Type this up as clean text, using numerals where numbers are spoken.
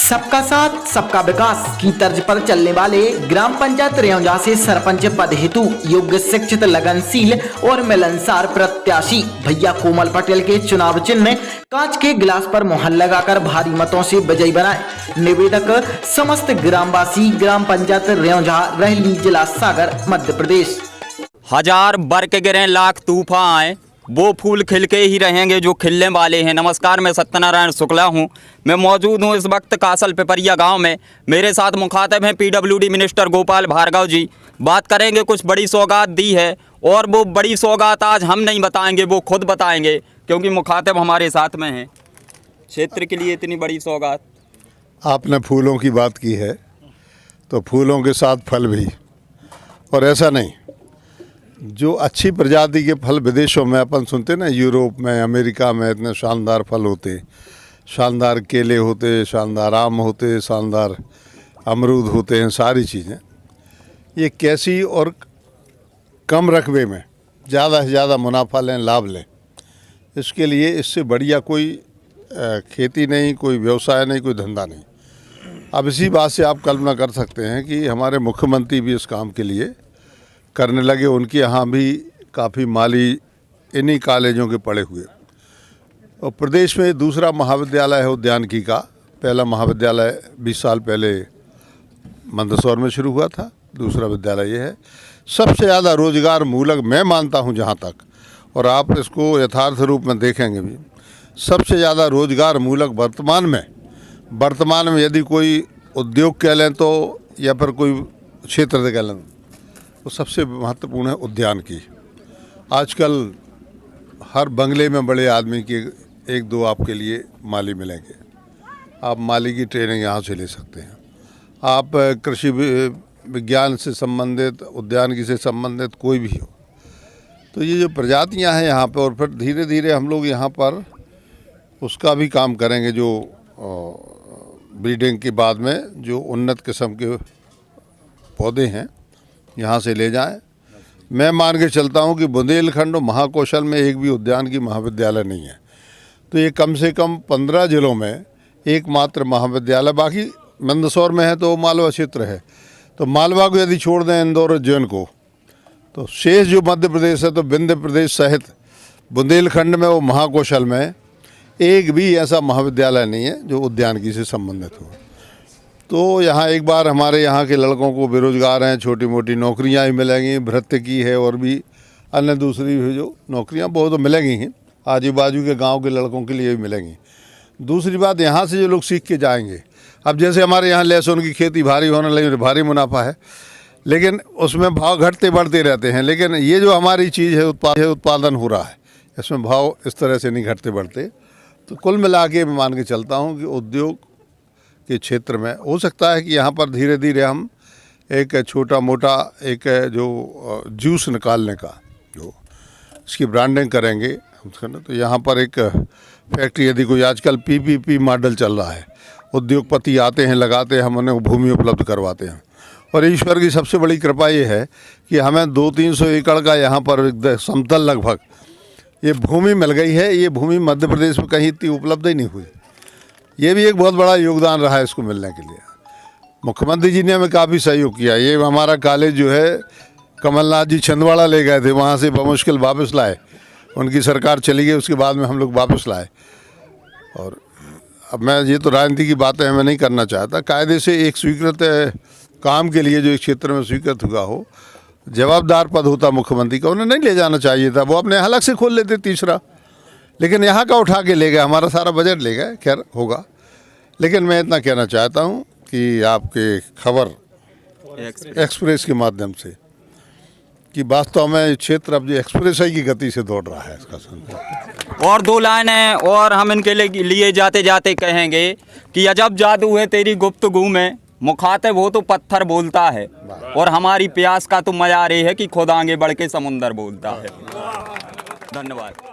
सबका साथ सबका विकास की तर्ज पर चलने वाले ग्राम पंचायत रेौंजा से सरपंच पद हेतु योग्य, शिक्षित, लगनशील और मिलनसार प्रत्याशी भैया कोमल पटेल के चुनाव चिन्ह कांच के गिलास पर मुहर लगाकर भारी मतों से विजयी बनाए। निवेदक समस्त ग्रामवासी, ग्राम पंचायत रेौंजा, रहली, जिला सागर, मध्य प्रदेश। हजार बरक गिरे, लाख तूफान आए, वो फूल खिल के ही रहेंगे जो खिलने वाले हैं। नमस्कार, मैं सत्यनारायण शुक्ला हूं। मैं मौजूद हूं इस वक्त कासल पिपरिया गांव में। मेरे साथ मुखातिब हैं पीडब्ल्यूडी मिनिस्टर गोपाल भार्गव जी। बात करेंगे, कुछ बड़ी सौगात दी है और वो बड़ी सौगात आज हम नहीं बताएंगे, वो खुद बताएंगे क्योंकि मुखातिब हमारे साथ में हैं। क्षेत्र के लिए इतनी बड़ी सौगात। आपने फूलों की बात की है तो फूलों के साथ फल भी, और ऐसा नहीं, जो अच्छी प्रजाति के फल विदेशों में अपन सुनते ना, यूरोप में, अमेरिका में इतने शानदार फल होते, शानदार केले होते, शानदार आम होते, शानदार अमरूद होते हैं, सारी चीज़ें ये कैसी और कम रकबे में ज़्यादा से ज़्यादा मुनाफा लें, लाभ लें, इसके लिए इससे बढ़िया कोई खेती नहीं, कोई व्यवसाय नहीं, कोई धंधा नहीं। अब इसी बात से आप कल्पना कर सकते हैं कि हमारे मुख्यमंत्री भी इस काम के लिए करने लगे। उनके यहाँ भी काफ़ी माली इन्हीं कॉलेजों के पड़े हुए। और प्रदेश में दूसरा महाविद्यालय है उद्यानिकी का। पहला महाविद्यालय 20 साल पहले मंदसौर में शुरू हुआ था, दूसरा विद्यालय ये है। सबसे ज़्यादा रोजगार मूलक मैं मानता हूँ जहाँ तक, और आप इसको यथार्थ रूप में देखेंगे भी, सबसे ज़्यादा रोजगार मूलक वर्तमान में यदि कोई उद्योग कह लें तो, या फिर कोई क्षेत्र से कह लें तो सबसे महत्वपूर्ण है उद्यान की। आजकल हर बंगले में बड़े आदमी के एक दो आपके लिए माली मिलेंगे। आप माली की ट्रेनिंग यहाँ से ले सकते हैं। आप कृषि विज्ञान से संबंधित, उद्यानिकी से संबंधित कोई भी हो, तो ये जो प्रजातियाँ हैं यहाँ पर, और फिर धीरे धीरे हम लोग यहाँ पर उसका भी काम करेंगे, जो ब्रीडिंग के बाद में जो उन्नत किस्म के पौधे हैं यहाँ से ले जाएं। मैं मान के चलता हूँ कि बुंदेलखंड और महाकौशल में एक भी उद्यान की महाविद्यालय नहीं है, तो ये कम से कम 15 जिलों में एकमात्र महाविद्यालय। बाकी मंदसौर में है तो मालवा क्षेत्र है, तो मालवा को यदि छोड़ दें, इंदौर और उज्जैन को, तो शेष जो मध्य प्रदेश है, तो विंध्य प्रदेश सहित बुंदेलखंड में और महाकौशल में एक भी ऐसा महाविद्यालय नहीं है जो उद्यानिकी से संबंधित हो। तो यहाँ एक बार हमारे यहाँ के लड़कों को, बेरोजगार हैं, छोटी मोटी नौकरियाँ ही मिलेंगी, भृत्य की है और भी अन्य दूसरी भी जो नौकरियाँ बहुत तो मिलेंगी ही, आजू बाजू के गांव के लड़कों के लिए भी मिलेंगी। दूसरी बात, यहाँ से जो लोग सीख के जाएंगे, अब जैसे हमारे यहाँ लहसुन की खेती भारी होने लगी, भारी मुनाफा है, लेकिन उसमें भाव घटते बढ़ते रहते हैं। लेकिन ये जो हमारी चीज़ है, उत्पादन हो रहा है, इसमें भाव इस तरह से नहीं घटते बढ़ते। तो कुल मिला के मैं मान के चलता हूँ कि उद्योग के क्षेत्र में हो सकता है कि यहाँ पर धीरे धीरे हम एक छोटा मोटा एक जो जूस निकालने का, जो इसकी ब्रांडिंग करेंगे, तो यहाँ पर एक फैक्ट्री, यदि कोई आजकल PPP मॉडल चल रहा है, उद्योगपति आते हैं, लगाते हैं, हम उन्हें भूमि उपलब्ध करवाते हैं। और ईश्वर की सबसे बड़ी कृपा ये है कि हमें 200-300 एकड़ का यहाँ पर समतल लगभग ये भूमि मिल गई है। ये भूमि मध्य प्रदेश में कहीं इतनी उपलब्ध ही नहीं हुई। ये भी एक बहुत बड़ा योगदान रहा है इसको मिलने के लिए। मुख्यमंत्री जी ने हमें काफ़ी सहयोग किया। ये हमारा कॉलेज जो है, कमलनाथ जी छिंदवाड़ा ले गए थे, वहाँ से बमुश्किल वापस लाए, उनकी सरकार चली गई, उसके बाद में हम लोग वापस लाए। और अब मैं, ये तो राजनीति की बातें मैं नहीं करना चाहता, कायदे से एक स्वीकृत काम के लिए जो इस क्षेत्र में स्वीकृत हुआ हो, जवाबदार पद होता मुख्यमंत्री का, उन्हें नहीं ले जाना चाहिए था, वो अपने अलग से खोल लेते तीसरा, लेकिन यहाँ का उठा के ले गए, हमारा सारा बजट ले गए। खैर होगा, लेकिन मैं इतना कहना चाहता हूँ कि आपके खबर एक्सप्रेस के माध्यम से कि वास्तव में क्षेत्र अब जो एक्सप्रेस की गति से दौड़ रहा है, इसका सुनकर। और दो लाइनें और हम इनके लिए जाते जाते कहेंगे कि अजब जादू है तेरी गुफ्तगू में, मुखातिब हो तो पत्थर बोलता है, और हमारी प्यास का तो मयार है कि खुद आगे बढ़ के समुंदर बोलता है। धन्यवाद।